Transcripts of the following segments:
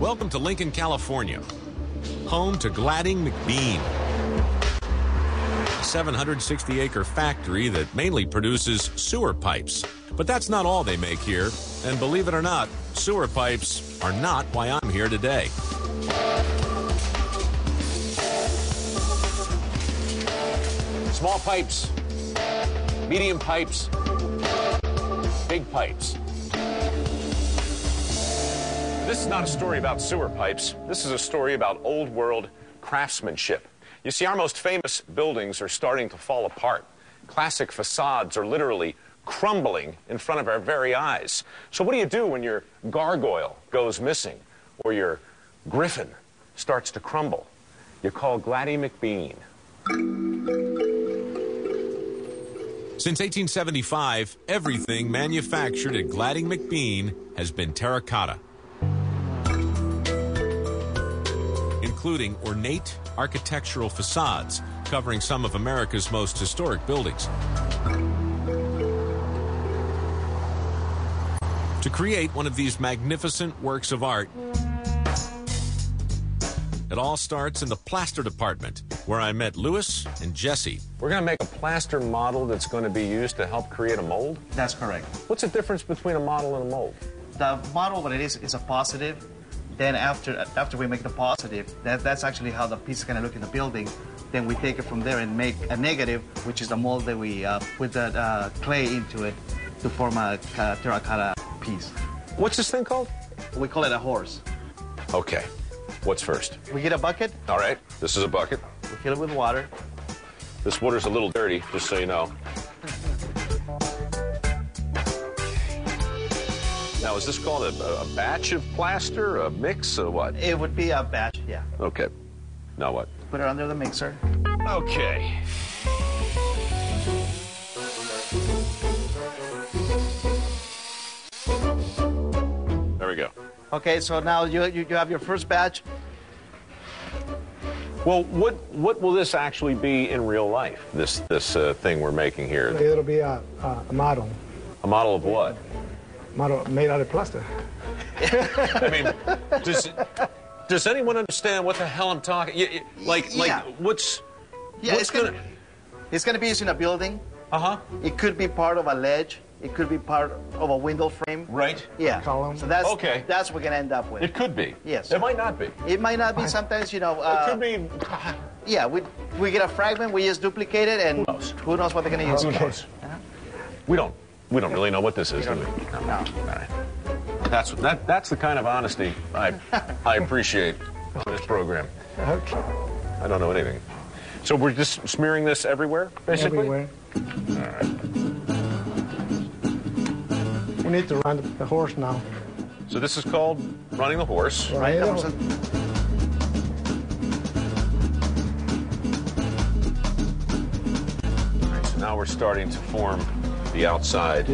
Welcome to Lincoln, California, home to Gladding McBean, a 760-acre factory that mainly produces sewer pipes. But that's not all they make here, and believe it or not, sewer pipes are not why I'm here today. Small pipes, medium pipes, big pipes. This is not a story about sewer pipes. This is a story about old-world craftsmanship. You see, our most famous buildings are starting to fall apart. Classic facades are literally crumbling in front of our very eyes. So what do you do when your gargoyle goes missing or your griffin starts to crumble? You call Gladding McBean. Since 1875, everything manufactured at Gladding McBean has been terracotta, including ornate architectural facades covering some of America's most historic buildings. To create one of these magnificent works of art, it all starts in the plaster department, where I met Louis and Jesse. We're going to make a plaster model that's going to be used to help create a mold? That's correct. What's the difference between a model and a mold? The model, what it is a positive. Then after we make the positive, that's actually how the piece is going to look in the building. Then we take it from there and make a negative, which is the mold that we put the clay into it to form a terracotta piece. What's this thing called? We call it a horse. Okay. What's first? We get a bucket. All right. This is a bucket. We fill it with water. This water's a little dirty, just so you know. Now, is this called a batch of plaster, a mix, or what? It would be a batch, yeah. Okay. Now what? Put it under the mixer. Okay. There we go. Okay, so now you have your first batch. Well, what will this actually be in real life, this thing we're making here? It'll be a model. A model of what? Model made out of plaster. I mean, does anyone understand what the hell I'm talking? Like, what's? Yeah, what's it's gonna be used in a building. It could be part of a ledge. It could be part of a window frame. Right. Yeah. Column. So that's okay. That's what we're gonna end up with. It could be. Yes. It might not be. It might not be. Sometimes, you know. It could be. Yeah, we get a fragment, we just duplicate it, and who knows what they're gonna use. Who knows? We don't really know what this is, do we? No. All right. That's the kind of honesty I appreciate on this program. Okay. I don't know anything. So we're just smearing this everywhere, basically? Everywhere. All right. We need to run the horse now. So this is called running the horse. Right. All right, so now we're starting to form the outside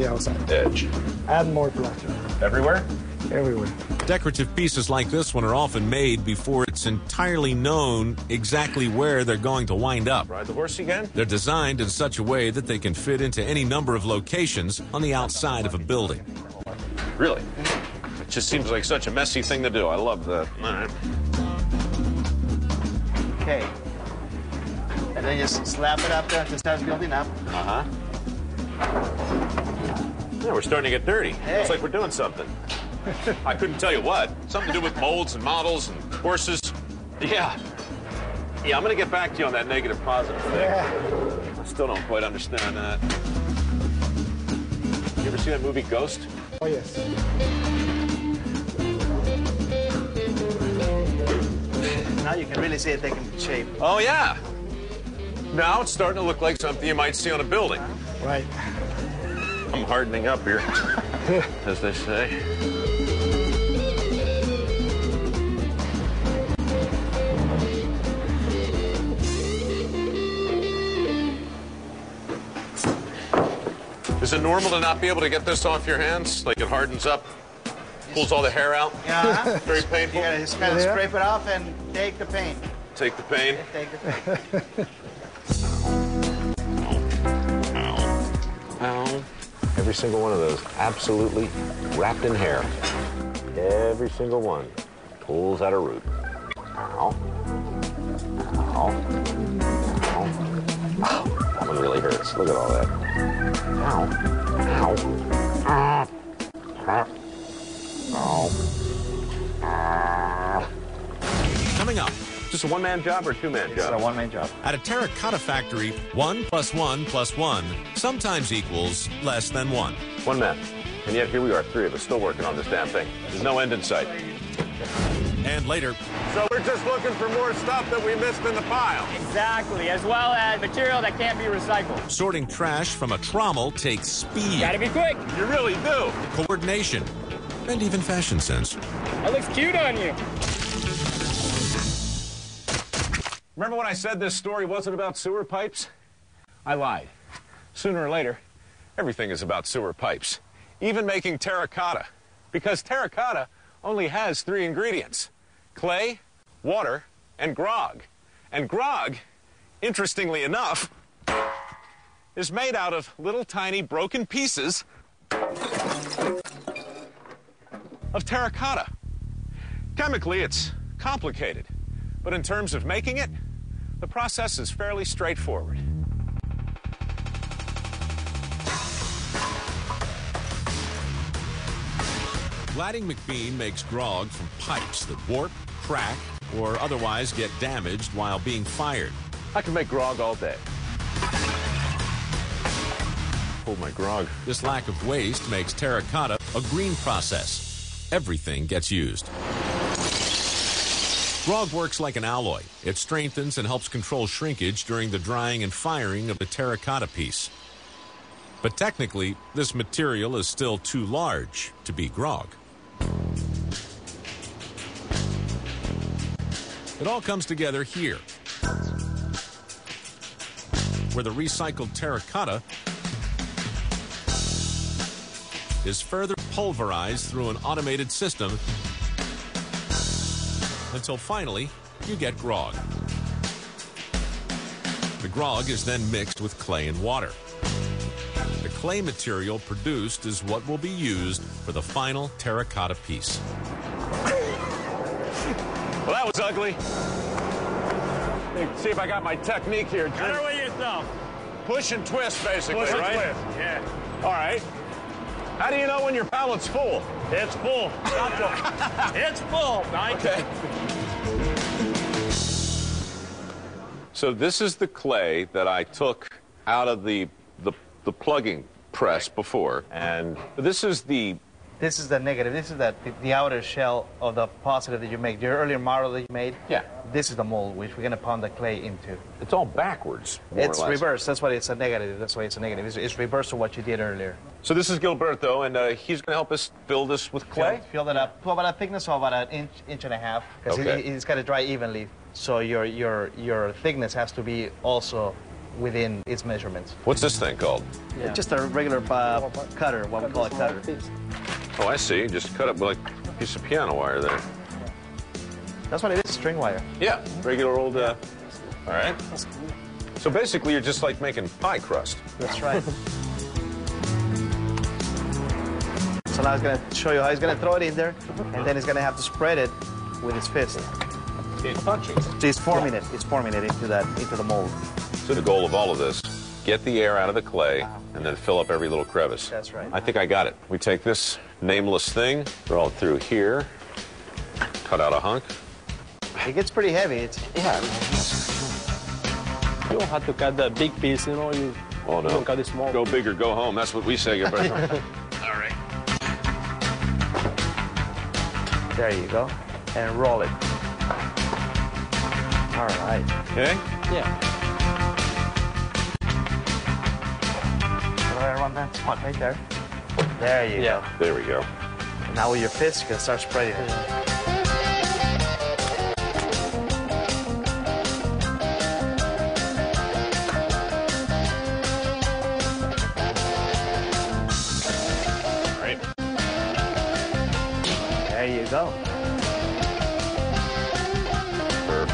edge. Add more plaster. Everywhere? Everywhere. Decorative pieces like this one are often made before it's entirely known exactly where they're going to wind up. Ride the horse again? They're designed in such a way that they can fit into any number of locations on the outside of a building. Really? It just seems like such a messy thing to do. I love that. All right. Okay. And then just slap it up there to start building up. Uh-huh. Yeah, we're starting to get dirty. Hey. Looks like we're doing something. I couldn't tell you what. Something to do with molds and models and horses. Yeah. Yeah, I'm going to get back to you on that negative positive thing. Yeah. I still don't quite understand that. You ever see that movie Ghost? Oh, yes. Now you can really see it taking shape. Oh, yeah. Now it's starting to look like something you might see on a building. Right. I'm hardening up here, as they say. Is it normal to not be able to get this off your hands? Like it hardens up, pulls all the hair out? Yeah. Very painful? You gotta just kind of scrape it off and take the paint. Take the pain? Take the paint. Ow. Every single one of those absolutely wrapped in hair. Every single one. pulls at a root. Ow. Ow. Ow. Wow, that one really hurts. Look at all that. Ow. Ow. Ah. Ah. Ow. Ah. Coming up, Is this a one-man job or a two-man It's a job? one-man job. at a terracotta factory, 1 + 1 + 1 sometimes equals less than 1. One man. And yet here we are, three of us, still working on this damn thing. There's no end in sight. And later, So we're just looking for more stuff that we missed in the pile. Exactly, as well as material that can't be recycled. sorting trash from a trommel takes speed, Gotta be quick. You really do. coordination, and even fashion sense. That looks cute on you. Remember when I said this story wasn't about sewer pipes? I lied. Sooner or later, everything is about sewer pipes. Even making terracotta. Because terracotta only has 3 ingredients: clay, water, and grog. And grog, interestingly enough, is made out of little tiny broken pieces of terracotta. Chemically, it's complicated. But in terms of making it, the process is fairly straightforward. Gladding McBean makes grog from pipes that warp, crack, or otherwise get damaged while being fired. I can make grog all day. Hold my grog. This lack of waste makes terracotta a green process. Everything gets used. Grog works like an alloy. It strengthens and helps control shrinkage during the drying and firing of the terracotta piece. But technically, this material is still too large to be grog. It all comes together here, where the recycled terracotta is further pulverized through an automated system until finally you get grog. The grog is then mixed with clay and water. The clay material produced is what will be used for the final terracotta piece. Well, that was ugly. Let me see if I got my technique here. Better with yourself. Push and twist, basically, Push and right? twist, yeah. All right. How do you know when your pallet's full? It's full. Not full. It's full. Okay. So this is the clay that I took out of the plugging press before, and this is the negative. This is the outer shell of the positive that you made. Your earlier model that you made. Yeah. This is the mold which we're gonna pound the clay into. It's all backwards. More It's or less. reverse. That's why it's a negative. That's why it's a negative. It's reverse of what you did earlier. So this is Gilberto, and he's going to help us fill this with clay. Fill that up to about a thickness of about an inch and a half, because Okay. it's got to dry evenly. So your thickness has to be also within its measurements. What's this thing called? It's just a regular cutter, what we call a cutter. Oh, I see. Just cut it like a piece of piano wire there. That's what it is, string wire. Yeah, regular old. All right. So basically, you're just like making pie crust. That's right. So now he's going to show you how he's going to throw it in there, and then he's going to have to spread it with his fist. Punching. So he's forming it. He's forming it into the mold. So the goal of all of this, get the air out of the clay, and then fill up every little crevice. That's right. I think I got it. We take this nameless thing, throw it through here, cut out a hunk. It gets pretty heavy. Yeah. You don't have to cut the big piece, you know. You Oh, no. don't cut it small. Go big or go home. That's what we say. All right. There you go. And roll it. All right. Okay? Yeah. Right around that spot right there. There you go. There we go. Now with your fist, you can start spreading it. All right. There you go. Perfect.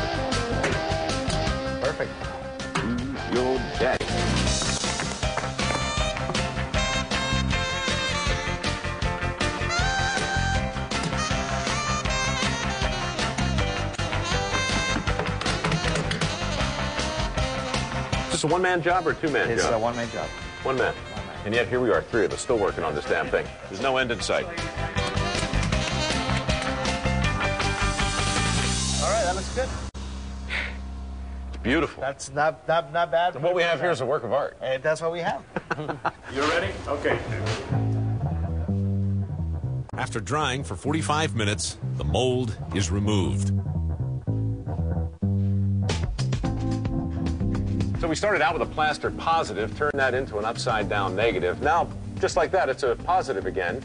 Perfect. Yo, daddy. this a one-man job or a two-man job? It's a one-man job. One man. And yet here we are, three of us, still working on this damn thing. There's no end in sight. All right, that looks good. It's beautiful. That's not bad. And what we have here is a work of art. And that's what we have. You ready? Okay. After drying for 45 minutes, the mold is removed. So we started out with a plaster positive, turned that into an upside-down negative. Now, just like that, it's a positive again.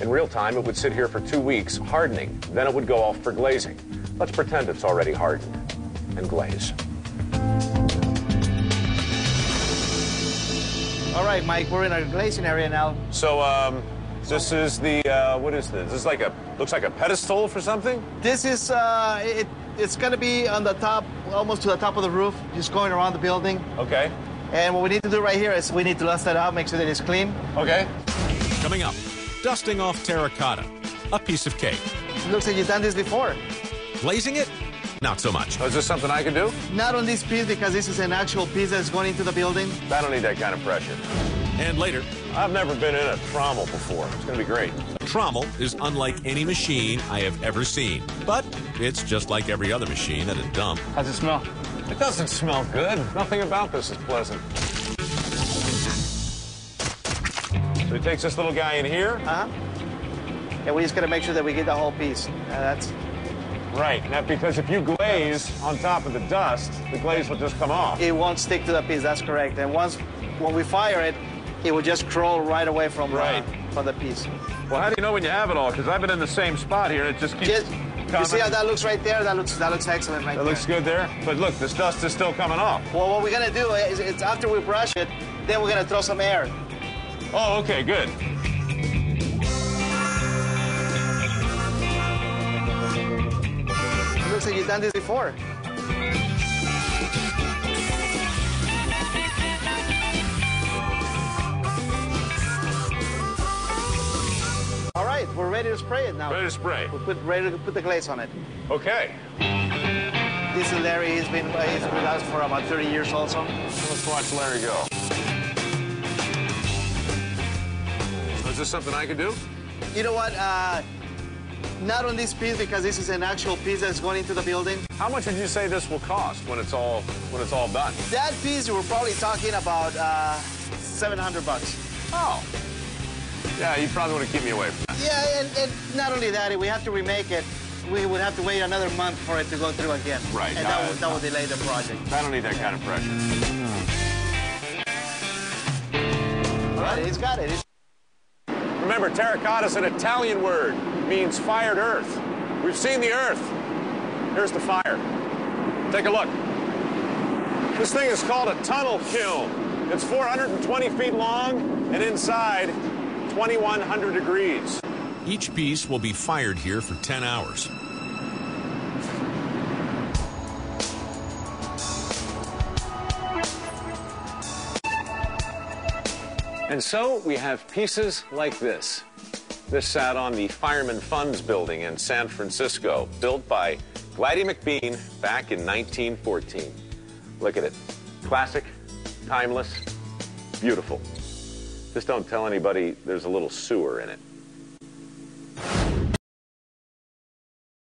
In real time, it would sit here for 2 weeks, hardening. Then it would go off for glazing. Let's pretend it's already hardened and glaze. All right, Mike, we're in our glazing area now. So, this is the, what is this? This is like looks like a pedestal for something? This is, it's going to be on the top, almost to the top of the roof, just going around the building. Okay. And what we need to do right here is we need to dust that out, make sure that it's clean. Okay. Coming up, dusting off terracotta, a piece of cake. It looks like you've done this before. Glazing it? Not so much. Oh, is this something I can do? Not on this piece, because this is an actual piece that's going into the building. I don't need that kind of pressure. And later, I've never been in a trommel before. It's going to be great. a trommel is unlike any machine I have ever seen. But it's just like every other machine at a dump. How's it smell? It doesn't smell good. Nothing about this is pleasant. So he takes this little guy in here. Uh-huh. And we just got to make sure that we get the whole piece. That's Right. Now, because if you glaze on top of the dust, the glaze will just come off. it won't stick to the piece. That's correct. And when we fire it, it will just crawl right away from the piece. Well, how do you know when you have it all? Because I've been in the same spot here, and it just keeps You see how that looks right there? That looks excellent right That there. looks good there. But look, this dust is still coming off. Well, what we're gonna do is it's after we brush it, then we're gonna throw some air. Oh, okay, good. It looks like you've done this before. All right, we're ready to spray it now. Ready to spray. We're ready to put the glaze on it. Okay. This is Larry. He's been with us for about 30 years also. Let's watch Larry go. Is this something I can do? You know what? Not on this piece, because this is an actual piece that's going into the building. How much would you say this will cost when it's all done? That piece, we're probably talking about $700. Oh. Yeah, you probably want to keep me away from that. Yeah, and not only that, if we have to remake it, we would have to wait another month for it to go through again. Right. And that would delay the project. I don't need that kind of pressure. All right, he's got it. Remember, terracotta is an Italian word. It means fired earth. We've seen the earth. Here's the fire. Take a look. This thing is called a tunnel kiln. It's 420 feet long, and inside, 2,100 degrees. Each piece will be fired here for 10 hours. And so we have pieces like this. This sat on the Fireman Funds building in San Francisco, built by Gladdy McBean back in 1914. Look at it. Classic, timeless, beautiful. Just don't tell anybody there's a little sewer in it.